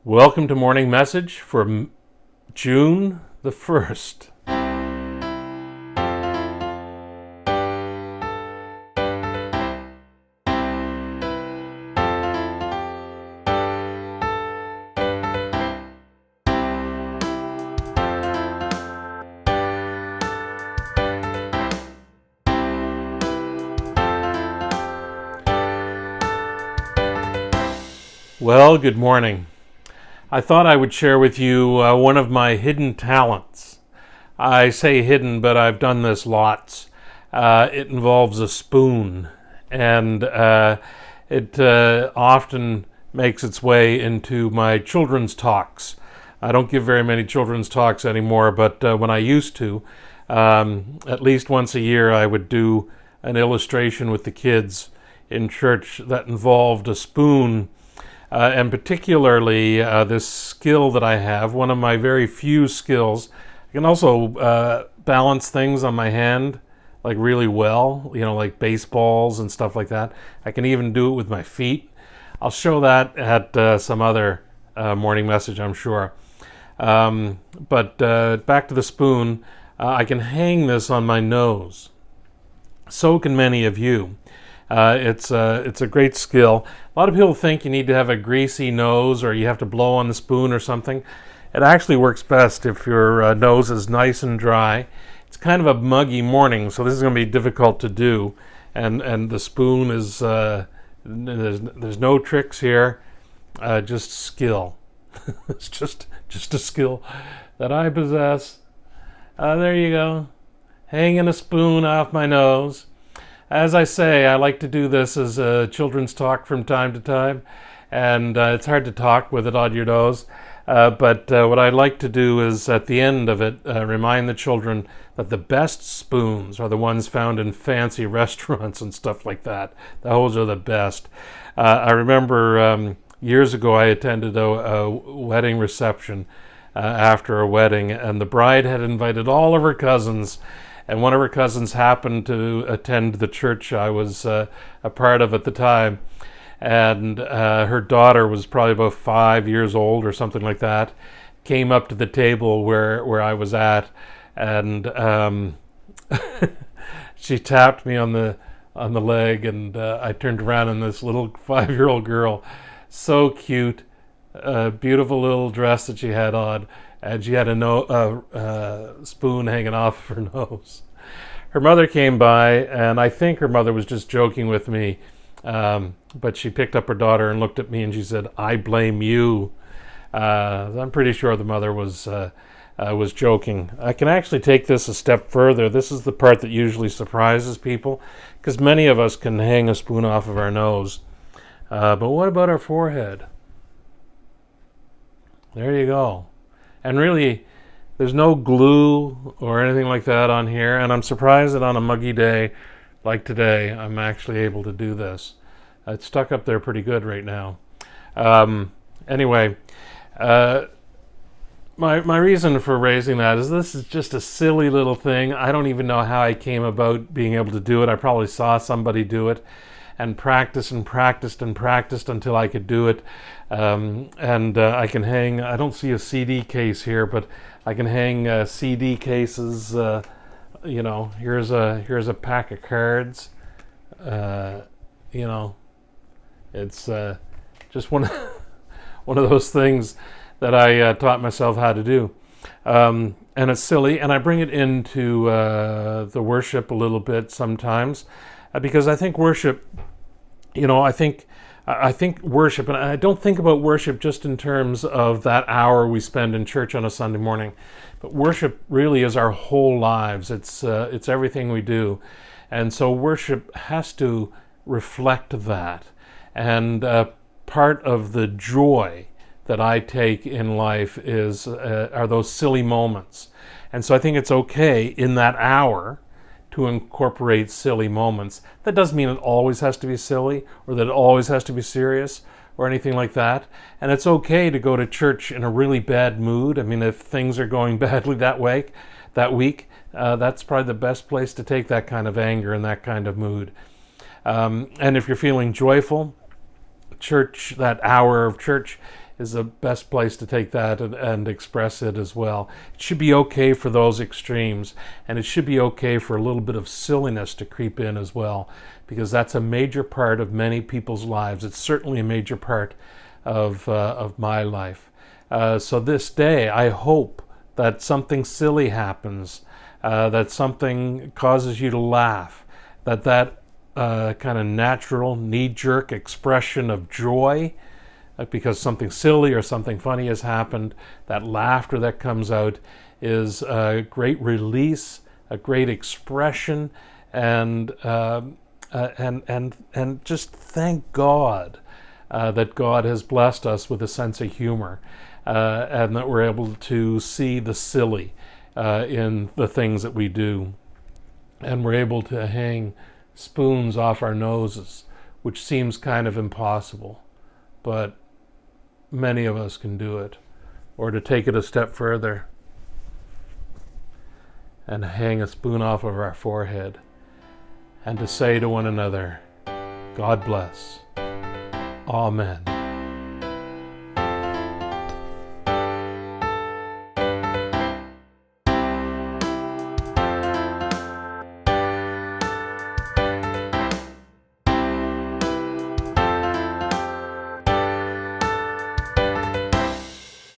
Welcome to Morning Message for June the 1st. Well, good morning. I thought I would share with you one of my hidden talents. I say hidden, but I've done this lots. It involves a spoon, and it often makes its way into my children's talks. I don't give very many children's talks anymore, but when I used to, at least once a year, I would do an illustration with the kids in church that involved a spoon. And particularly this skill that I have, one of my very few skills. I can also balance things on my hand like really well, like baseballs and stuff like that. I can even do it with my feet. I'll show that at some other morning message, I'm sure. But back to the spoon, I can hang this on my nose. So can many of you. It's a great skill. A lot of people think you need to have a greasy nose or you have to blow on the spoon or something. It actually works best if your nose is nice and dry. It's kind of a muggy morning, so this is going to be difficult to do. And the spoon is there's no tricks here, just skill. It's just a skill that I possess. There you go, hanging a spoon off my nose. As I say, I like to do this as a children's talk from time to time, and it's hard to talk with it on your nose, but what I like to do is at the end of it remind the children that the best spoons are the ones found in fancy restaurants and stuff like that. Those are the best. I remember years ago I attended a wedding reception after a wedding, and the bride had invited all of her cousins. And one of her cousins happened to attend the church I was a part of at the time. And her daughter was probably about 5 years old or something like that, came up to the table where I was at, and she tapped me on the leg, and I turned around, and this little 5-year-old girl, so cute, beautiful little dress that she had on, and she had a spoon hanging off of her nose. Her mother came by, and I think her mother was just joking with me, but she picked up her daughter and looked at me, and she said, "I blame you." I'm pretty sure the mother was joking. I can actually take this a step further. This is the part that usually surprises people, because many of us can hang a spoon off of our nose. But what about our forehead? There you go. And really, there's no glue or anything like that on here, and I'm surprised that on a muggy day like today, I'm actually able to do this. It's stuck up there pretty good right now. Anyway, my reason for raising that is this is just a silly little thing. I don't even know how I came about being able to do it. I probably saw somebody do it and practiced and practiced and practiced until I could do it. I can hang, I don't see a CD case here, but I can hang CD cases. Here's a pack of cards. It's just one of those things that I taught myself how to do. And it's silly, and I bring it into the worship a little bit sometimes, because I think worship, I think worship, and I don't think about worship just in terms of that hour we spend in church on a Sunday morning, but worship really is our whole lives. It's everything we do, and so worship has to reflect that. And part of the joy that I take in life are those silly moments, and so I think it's okay in that hour to incorporate silly moments. That doesn't mean it always has to be silly or that it always has to be serious or anything like that. And it's okay to go to church in a really bad mood. I mean, if things are going badly that week, that's probably the best place to take that kind of anger and that kind of mood. And if you're feeling joyful, church, that hour of church is the best place to take that and express it as well. It should be okay for those extremes, and it should be okay for a little bit of silliness to creep in as well, because that's a major part of many people's lives. It's certainly a major part of my life. So this day, I hope that something silly happens, that something causes you to laugh, that kind of natural knee-jerk expression of joy because something silly or something funny has happened, that laughter that comes out is a great release, a great expression, and just thank God that God has blessed us with a sense of humor, and that we're able to see the silly in the things that we do, and we're able to hang spoons off our noses, which seems kind of impossible, but many of us can do it. Or to take it a step further and hang a spoon off of our forehead and to say to one another, God bless. Amen.